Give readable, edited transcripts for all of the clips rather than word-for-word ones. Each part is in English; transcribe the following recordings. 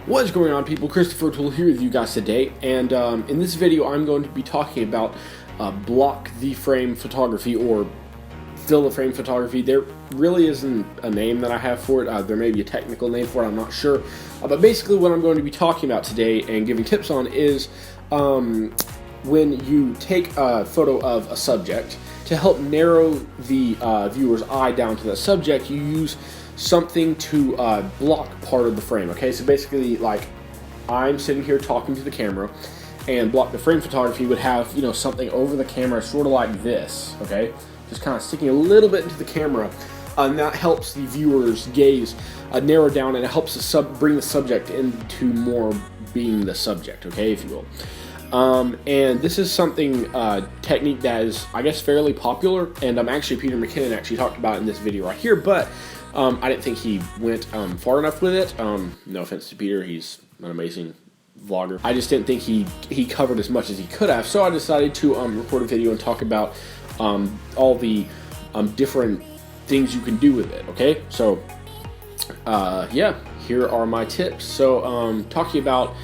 What is going on, people? Christopher Toole here with you guys today, and in this video I'm going to be talking about block the frame photography, or fill the frame photography. There really isn't a name that I have for it. There may be a technical name for it, I'm not sure, but basically what I'm going to be talking about today and giving tips on is when you take a photo of a subject, to help narrow the viewer's eye down to that subject, you use something to block part of the frame. Okay, so basically, like, I'm sitting here talking to the camera, and block the frame photography would have, you know, something over the camera, sort of like this. Okay, just kind of sticking a little bit into the camera, and that helps the viewer's gaze narrow down, and it helps bring the subject into more being the subject. Okay, if you will. And this is something, technique that is, I guess, fairly popular, and actually Peter McKinnon actually talked about it in this video right here, but I didn't think he went far enough with it. No offense to Peter, he's an amazing vlogger. I just didn't think he covered as much as he could have, so I decided to record a video and talk about all the different things you can do with it. Okay, so yeah, here are my tips. So talking about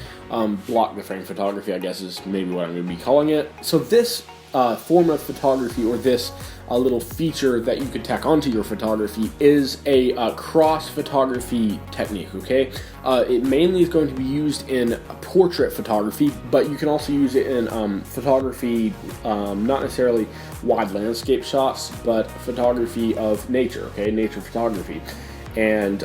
block the frame photography, I guess, is maybe what I'm going to be calling it. So this form of photography, or this little feature that you could tack onto your photography, is a cross photography technique. Okay, it mainly is going to be used in portrait photography, but you can also use it in photography, not necessarily wide landscape shots, but photography of nature. Okay, nature photography. And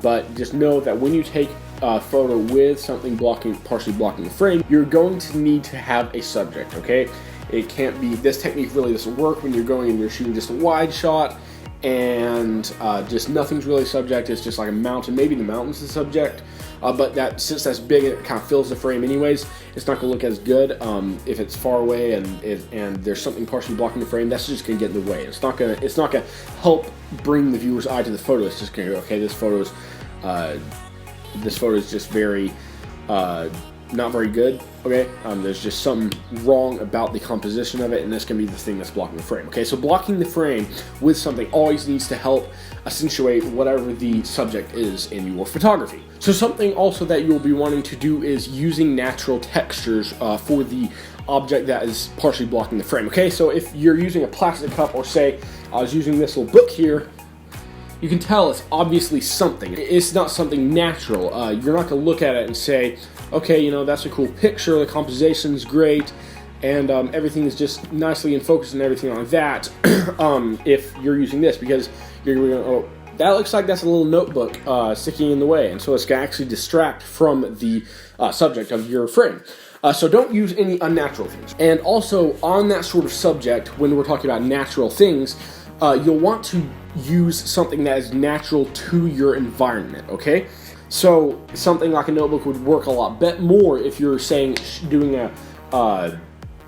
but just know that when you take a photo with something partially blocking the frame, you're going to need to have a subject. Okay, it can't be, this technique really doesn't work when you're going and you're shooting just a wide shot and just nothing's really subject. It's just like a mountain. Maybe the mountain's the subject, but that, since that's big and it kind of fills the frame anyways, it's not going to look as good. If it's far away and there's something partially blocking the frame, that's just going to get in the way. It's not going to help bring the viewer's eye to the photo. It's just going to go, okay, this photo is just very not very good. Okay, there's just something wrong about the composition of it, and this can be the thing that's blocking the frame. Okay, so blocking the frame with something always needs to help accentuate whatever the subject is in your photography. So something also that you'll be wanting to do is using natural textures for the object that is partially blocking the frame. Okay, so if you're using a plastic cup, or say I was using this little book here, you can tell it's obviously something. It's not something natural. You're not going to look at it and say, okay, you know, that's a cool picture, the composition's great, and everything is just nicely in focus and everything like that, if you're using this, because you're going to go, oh, that looks like that's a little notebook sticking in the way, and so it's going to actually distract from the subject of your frame. So don't use any unnatural things. And also, on that sort of subject, when we're talking about natural things, you'll want to use something that is natural to your environment. Okay, so something like a notebook would work a lot more if you're saying doing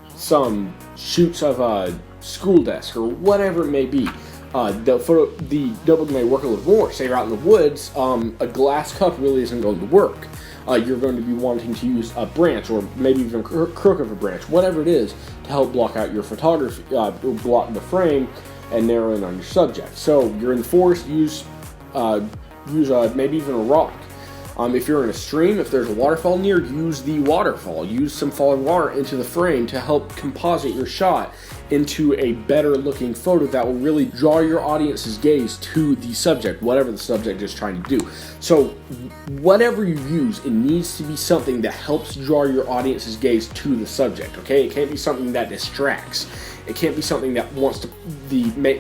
some shoots of a school desk or whatever it may be. The notebook may work a little more. Say you're out in the woods, a glass cup really isn't going to work. You're going to be wanting to use a branch, or maybe even a crook of a branch, whatever it is, to help block out your photography, block the frame, and narrow in on your subject. So you're in the forest, use maybe even a rock. If you're in a stream, if there's a waterfall near, use the waterfall. Use some falling water into the frame to help composite your shot into a better looking photo that will really draw your audience's gaze to the subject, whatever the subject is trying to do. So whatever you use, it needs to be something that helps draw your audience's gaze to the subject. Okay, it can't be something that distracts. It can't be something that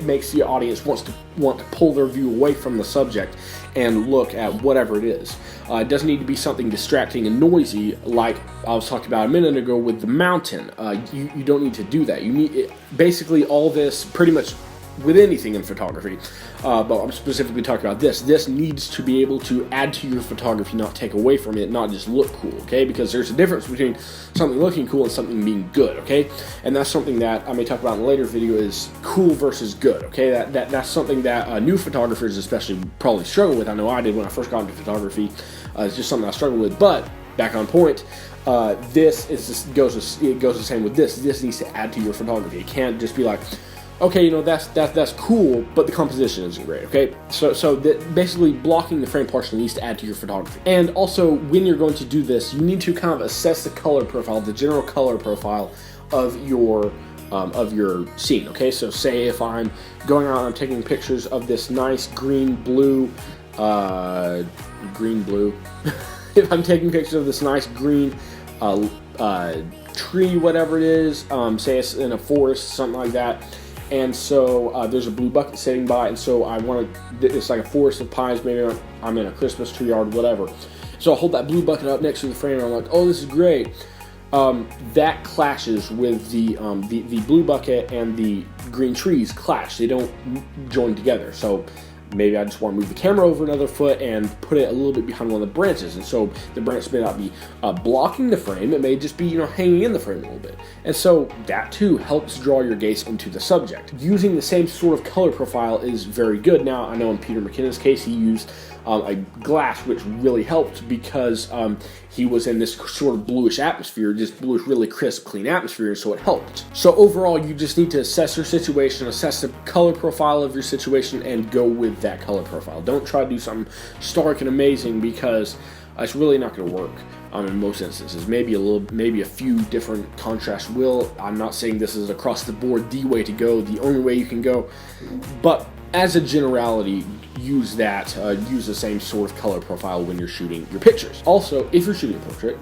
makes the audience want to pull their view away from the subject and look at whatever it is. It doesn't need to be something distracting and noisy, like I was talking about a minute ago with the mountain. You don't need to do that. You need basically all this, pretty much with anything in photography, but I'm specifically talking about this. This needs to be able to add to your photography, not take away from it, not just look cool, okay? Because there's a difference between something looking cool and something being good, okay? And that's something that I may talk about in a later video, is cool versus good, okay? That's something that new photographers especially probably struggle with. I know I did when I first got into photography. It's just something I struggled with, but back on point, this is just goes the same with this. This needs to add to your photography. It can't just be like, okay, you know, that's cool, but the composition isn't great, okay? So basically blocking the frame partially needs to add to your photography. And also, when you're going to do this, you need to kind of assess the color profile, the general color profile of your scene, okay? So say if I'm going out and I'm taking pictures of this nice green-blue, if I'm taking pictures of this nice green tree, whatever it is, say it's in a forest, something like that, and so there's a blue bucket sitting by, and so I want to, it's like a forest of pines, maybe I'm in a Christmas tree yard, whatever. So I'll hold that blue bucket up next to the frame, and I'm like, oh, this is great. That clashes with the blue bucket and the green trees clash. They don't join together. So maybe I just want to move the camera over another foot and put it a little bit behind one of the branches. And so the branch may not be blocking the frame. It may just be, you know, hanging in the frame a little bit. And so that too helps draw your gaze into the subject. Using the same sort of color profile is very good. Now, I know in Peter McKinnon's case, he used a glass, which really helped because he was in this sort of bluish atmosphere, just bluish, really crisp, clean atmosphere, so it helped. So overall, you just need to assess your situation, assess the color profile of your situation, and go with that color profile. Don't try to do something stark and amazing because it's really not going to work. In most instances, maybe a few different contrasts will. I'm not saying this is across the board the way to go, the only way you can go, but as a generality, use the same sort of color profile when you're shooting your pictures. Also, if you're shooting a portrait,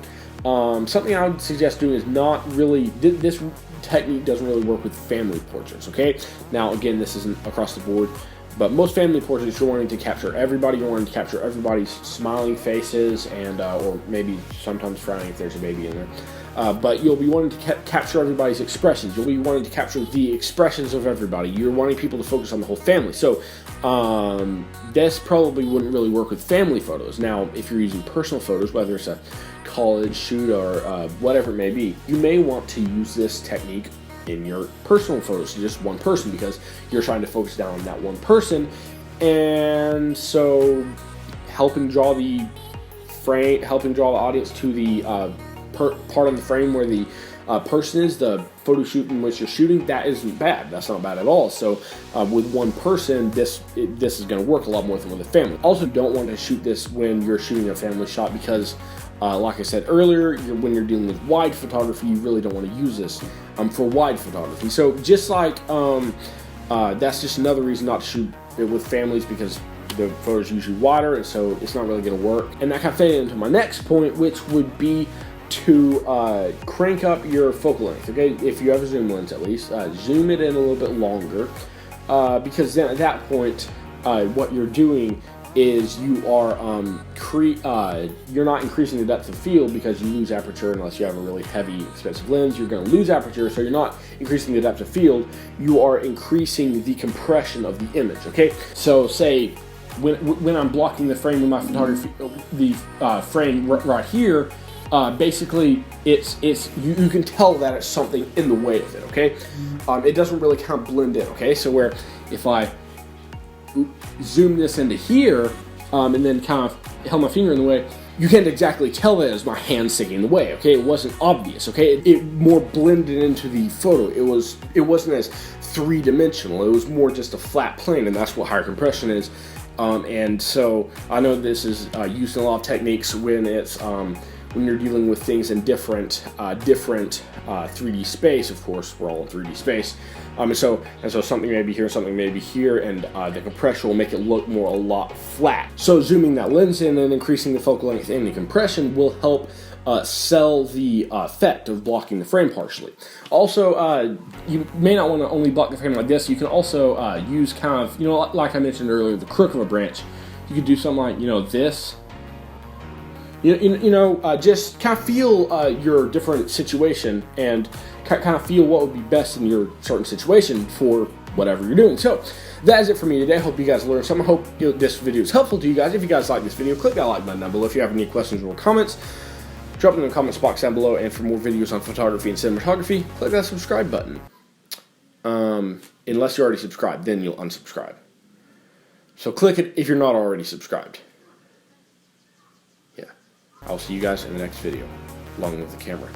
something I would suggest doing is not really, this technique doesn't really work with family portraits, okay? Now, again, this isn't across the board, but most family portraits, you're wanting to capture everybody, you're wanting to capture everybody's smiling faces and, or maybe sometimes frowning if there's a baby in there. But you'll be wanting to capture everybody's expressions. You'll be wanting to capture the expressions of everybody. You're wanting people to focus on the whole family. So this probably wouldn't really work with family photos. Now, if you're using personal photos, whether it's a college shoot or whatever it may be, you may want to use this technique in your personal photos to just one person because you're trying to focus down on that one person. And so helping draw the audience to the part of the frame where the person is, the photo shoot in which you're shooting, that isn't bad. That's not bad at all. So with one person, this is going to work a lot more than with a family. Also, don't want to shoot this when you're shooting a family shot because like I said earlier, when you're dealing with wide photography, you really don't want to use this for wide photography. So just like that's just another reason not to shoot it with families, because the photos are usually wider, and so it's not really going to work. And that kind of fed into my next point, which would be to crank up your focal length. Okay, if you have a zoom lens, at least zoom it in a little bit longer, because then at that point, what you're doing is you are you're not increasing the depth of field because you lose aperture unless you have a really heavy, expensive lens. You're going to lose aperture, so you're not increasing the depth of field. You are increasing the compression of the image. Okay, so say when I'm blocking the frame with my photography, the frame right here, basically it's you can tell that it's something in the way of it. Okay, it doesn't really kind of blend in. Okay, so where if I zoom this into here and then kind of held my finger in the way, you can't exactly tell that as my hand sticking in the way. Okay, it wasn't obvious. Okay, it more blended into the photo. It wasn't as three-dimensional. It was more just a flat plane, and that's what higher compression is. And so I know this is used in a lot of techniques when it's when you're dealing with things in different 3D space. Of course, we're all in 3D space. And so something may be here, something may be here, and the compression will make it look a lot flat. So zooming that lens in and increasing the focal length and the compression will help sell the effect of blocking the frame partially. Also, you may not want to only block the frame like this. You can also use kind of, like I mentioned earlier, the crook of a branch. You could do something like, this. Just kind of feel your different situation and kind of feel what would be best in your certain situation for whatever you're doing. So that is it for me today. I hope you guys learned something. I hope this video is helpful to you guys. If you guys like this video, click that like button down below. If you have any questions or comments, drop them in the comments box down below. And for more videos on photography and cinematography, click that subscribe button. Unless you're already subscribed, then you'll unsubscribe. So click it if you're not already subscribed. Yeah. I'll see you guys in the next video, along with the camera.